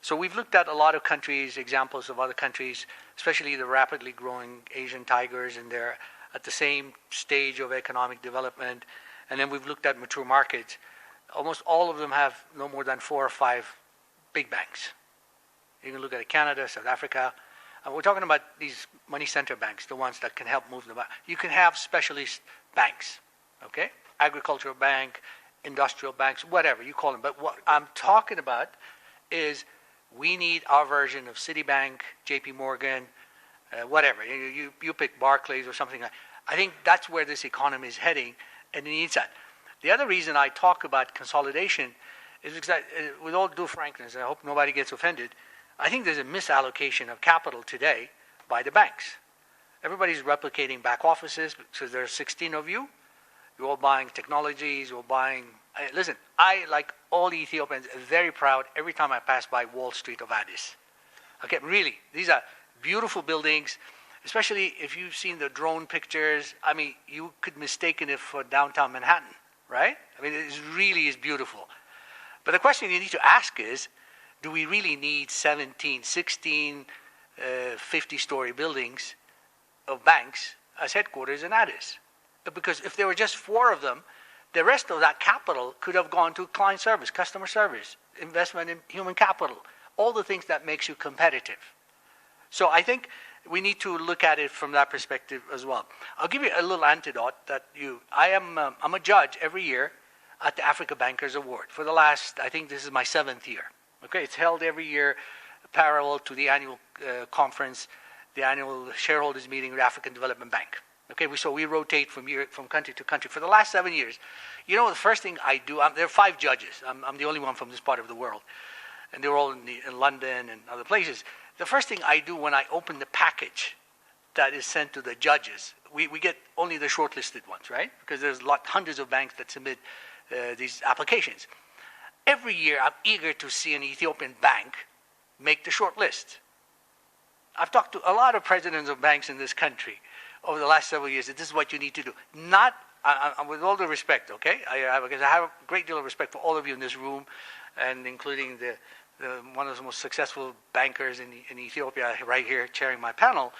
So we've looked at a lot of countries, examples of other countries, especially the rapidly growing Asian tigers, and they're at the same stage of economic development. And then we've looked at mature markets. Almost all of them have no more than 4 or 5 big banks. You can look at Canada, South Africa. We're talking about these money center banks, the ones that can help move the money. You can have specialist banks, okay? Agricultural bank, industrial banks, whatever you call them. But what I'm talking about is we need our version of Citibank, JP Morgan, whatever. You pick Barclays or something like that. I think that's where this economy is heading, and it needs that. The other reason I talk about consolidation is because, with all due frankness, I hope nobody gets offended, I think there's a misallocation of capital today by the banks. Everybody's replicating back offices, so there's 16 of you. You're all buying technologies, you're all buying... Listen, I, like all Ethiopians, am very proud every time I pass by Wall Street of Addis. Okay, really, these are beautiful buildings, especially if you've seen the drone pictures. I mean, you could mistake it for downtown Manhattan, right? I mean, it really is beautiful. But the question you need to ask is, do we really need 17, 16, 50-story buildings of banks as headquarters in Addis? Because if there were just 4 of them, the rest of that capital could have gone to client service, customer service, investment in human capital, all the things that makes you competitive. So I think we need to look at it from that perspective as well. I'll give you a little antidote that I'm a judge every year at the Africa Bankers Award. For the last, I think this is my 7th year. Okay, it's held every year parallel to the annual conference, the annual shareholders meeting with the African Development Bank. Okay, so we rotate from country to country. For the last 7 years, you know, the first thing I do, there are 5 judges. I'm the only one from this part of the world. And they're all in London and other places. The first thing I do when I open the package that is sent to the judges, we get only the shortlisted ones, right? Because there's hundreds of banks that submit these applications. Every year, I'm eager to see an Ethiopian bank make the short list. I've talked to a lot of presidents of banks in this country over the last several years that this is what you need to do. Not, with all the respect, okay? Because I have a great deal of respect for all of you in this room, and including one of the most successful bankers in Ethiopia right here chairing my panel.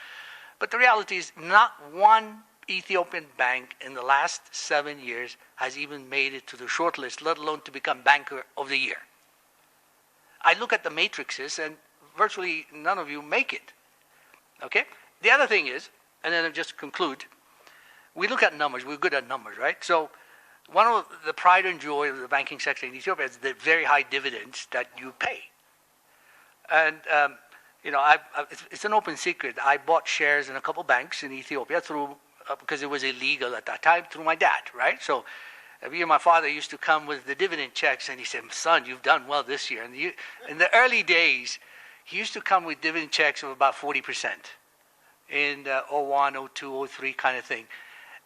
But the reality is not one Ethiopian bank in the last 7 years has even made it to the short list, let alone to become Banker of the Year. I look at the matrices and virtually none of you make it. Okay? The other thing is, and then I'll just conclude, we look at numbers. We're good at numbers, right? So one of the pride and joy of the banking sector in Ethiopia is the very high dividends that you pay. And, you know, it's an open secret. I bought shares in a couple banks in Ethiopia through, because it was illegal at that time, through my dad, right? So every year my father used to come with the dividend checks and he said, son, you've done well this year. And in the early days, he used to come with dividend checks of about 40% in 01, 02, 03 kind of thing.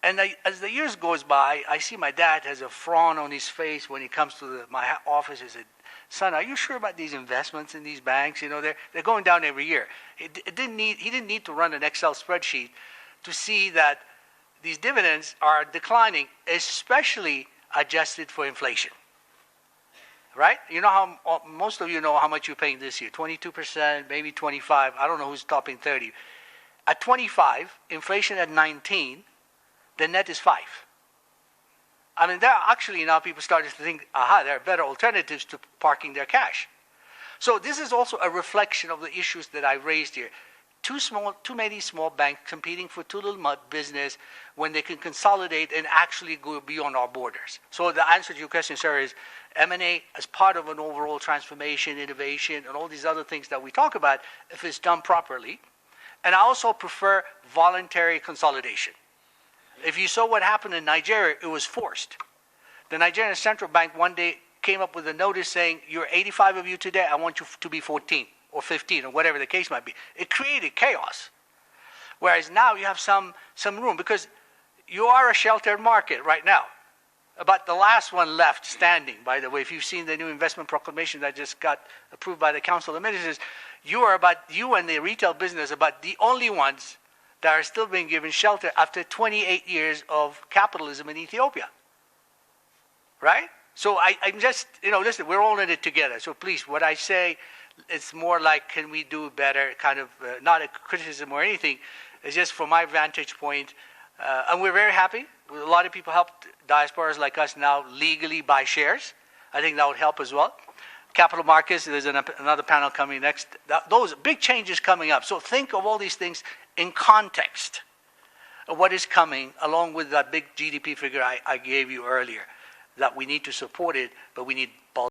And as the years goes by, I see my dad has a frown on his face when he comes to my office. He said, son, are you sure about these investments in these banks? You know, they're going down every year. He didn't need to run an Excel spreadsheet to see that these dividends are declining, especially adjusted for inflation. Right? You know how most of you know how much you're paying this year. 22%, maybe 25. I don't know who's topping 30. At 25, inflation at 19, the net is 5. I mean, there are actually now people starting to think, aha, there are better alternatives to parking their cash. So this is also a reflection of the issues that I raised here. Too many small banks competing for too little business when they can consolidate and actually go beyond our borders. So the answer to your question, sir, is M&A as part of an overall transformation, innovation, and all these other things that we talk about, if it's done properly. And I also prefer voluntary consolidation. If you saw what happened in Nigeria, it was forced. The Nigerian Central Bank one day came up with a notice saying, you're 85 of you today, I want you to be 14 or 15 or whatever the case might be. It created chaos. Whereas now you have some room, because you are a sheltered market right now. About the last one left standing, by the way, if you've seen the new investment proclamation that just got approved by the Council of Ministers, you and the retail business about the only ones that are still being given shelter after 28 years of capitalism in Ethiopia. Right? So I'm just, listen, we're all in it together. So please, what I say, It's more like, can we do better, kind of, not a criticism or anything. It's just from my vantage point. And we're very happy. A lot of people helped diasporas like us now legally buy shares. I think that would help as well. Capital markets, there's another panel coming next. Those big changes coming up. So think of all these things in context of what is coming, along with that big GDP figure I gave you earlier, that we need to support it, but we need